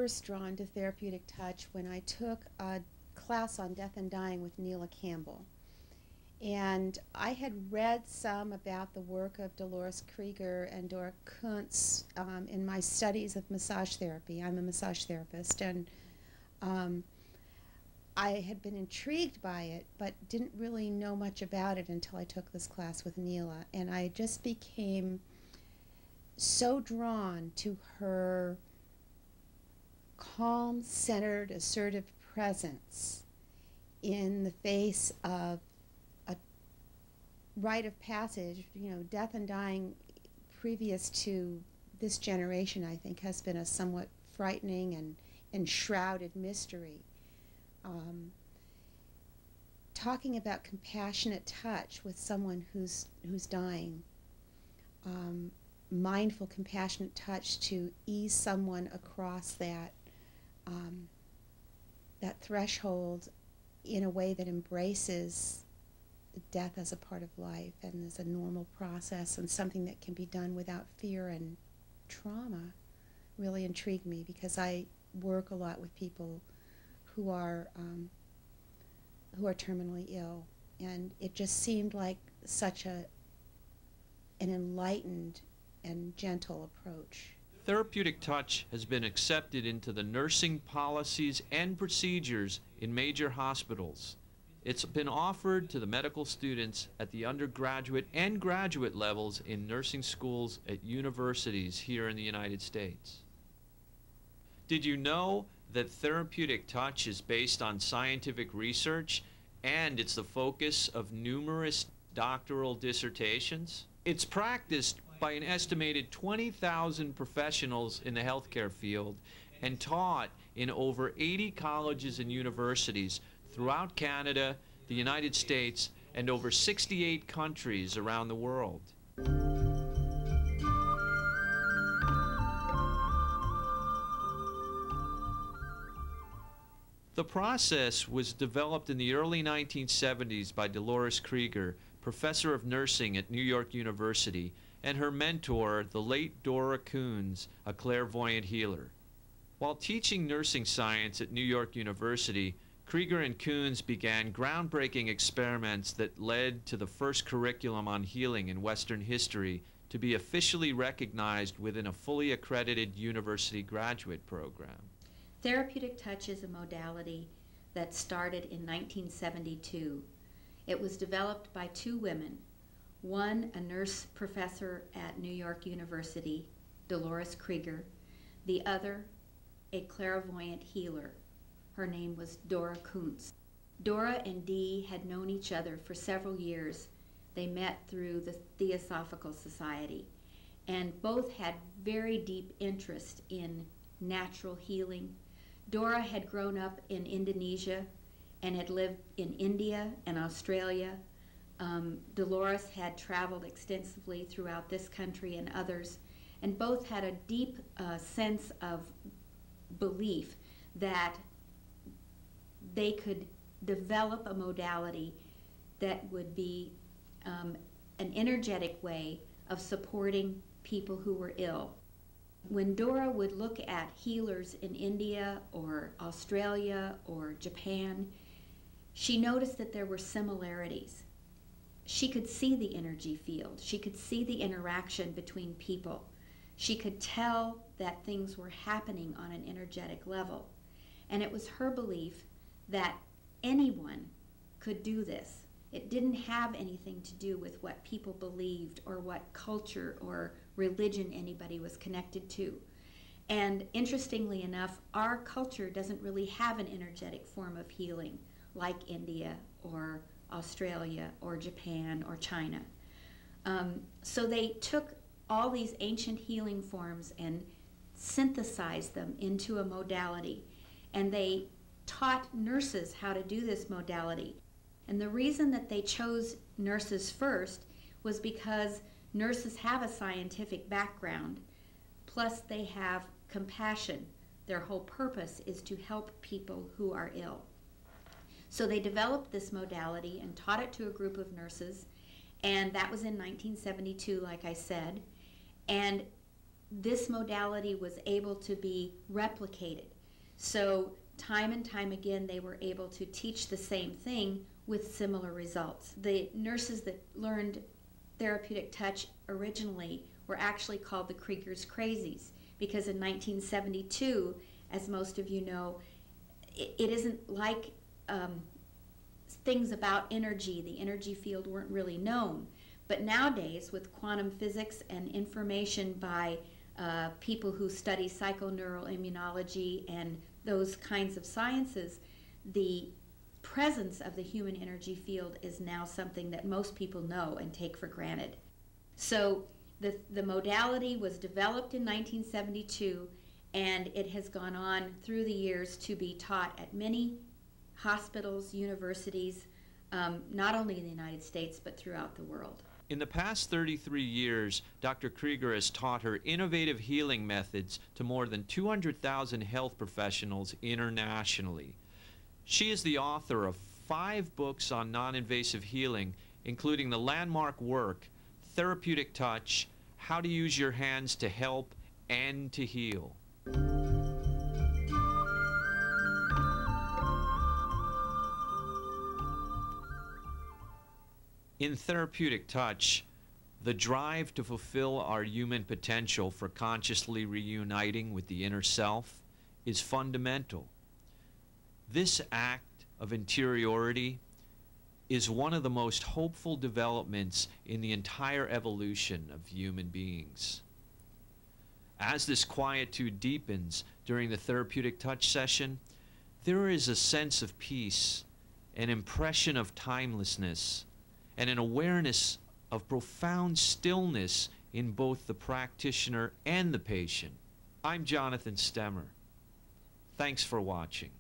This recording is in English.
first drawn to Therapeutic Touch when I took a class on death and dying with Neela Campbell. And I had read some about the work of Dolores Krieger and Dora Kunz in my studies of massage therapy. I'm a massage therapist, and I had been intrigued by it, but didn't really know much about it until I took this class with Neela. And I just became so drawn to her calm, centered, assertive presence in the face of a rite of passage. You know, death and dying previous to this generation, I think, has been a somewhat frightening and enshrouded mystery. Talking about compassionate touch with someone who's dying, mindful, compassionate touch to ease someone across that that threshold in a way that embraces death as a part of life and as a normal process and something that can be done without fear and trauma, really intrigued me, because I work a lot with people who are terminally ill, and it just seemed like such an enlightened and gentle approach. Therapeutic Touch has been accepted into the nursing policies and procedures in major hospitals. It's been offered to the medical students at the undergraduate and graduate levels in nursing schools at universities here in the United States. Did you know that Therapeutic Touch is based on scientific research, and it's the focus of numerous doctoral dissertations? It's practiced by an estimated 20,000 professionals in the healthcare field and taught in over 80 colleges and universities throughout Canada, the United States, and over 68 countries around the world. The process was developed in the early 1970s by Dolores Krieger, professor of nursing at New York University, and her mentor, the late Dora Kunz, a clairvoyant healer. While teaching nursing science at New York University, Krieger and Kunz began groundbreaking experiments that led to the first curriculum on healing in Western history to be officially recognized within a fully accredited university graduate program. Therapeutic Touch is a modality that started in 1972. It was developed by two women, one a nurse professor at New York University, Dolores Krieger, the other a clairvoyant healer. Her name was Dora Kunz. Dora and Dee had known each other for several years. They met through the Theosophical Society, and both had very deep interest in natural healing. Dora had grown up in Indonesia and had lived in India and Australia. Dolores had traveled extensively throughout this country and others, and both had a deep sense of belief that they could develop a modality that would be an energetic way of supporting people who were ill. When Dora would look at healers in India or Australia or Japan, she noticed that there were similarities. She could see the energy field. She could see the interaction between people. She could tell that things were happening on an energetic level. And it was her belief that anyone could do this. It didn't have anything to do with what people believed or what culture or religion anybody was connected to. And interestingly enough, our culture doesn't really have an energetic form of healing like India or Australia or Japan or China. So they took all these ancient healing forms and synthesized them into a modality, and they taught nurses how to do this modality. And the reason that they chose nurses first was because nurses have a scientific background, plus they have compassion. Their whole purpose is to help people who are ill. So they developed this modality and taught it to a group of nurses, and that was in 1972, like I said. And this modality was able to be replicated. So time and time again, they were able to teach the same thing with similar results. The nurses that learned therapeutic touch originally were actually called the Krieger's Crazies, because in 1972, as most of you know, it isn't like things about energy. The energy field weren't really known. But nowadays, with quantum physics and information by people who study psychoneural immunology and those kinds of sciences, the presence of the human energy field is now something that most people know and take for granted. So the modality was developed in 1972, and it has gone on through the years to be taught at many hospitals, universities, not only in the United States, but throughout the world. In the past 33 years, Dr. Krieger has taught her innovative healing methods to more than 200,000 health professionals internationally. She is the author of 5 books on non-invasive healing, including the landmark work, Therapeutic Touch, How to Use Your Hands to Help and to Heal. In Therapeutic Touch, the drive to fulfill our human potential for consciously reuniting with the inner self is fundamental. This act of interiority is one of the most hopeful developments in the entire evolution of human beings. As this quietude deepens during the Therapeutic Touch session, there is a sense of peace, an impression of timelessness, and an awareness of profound stillness in both the practitioner and the patient. I'm Jonathan Stemmer. Thanks for watching.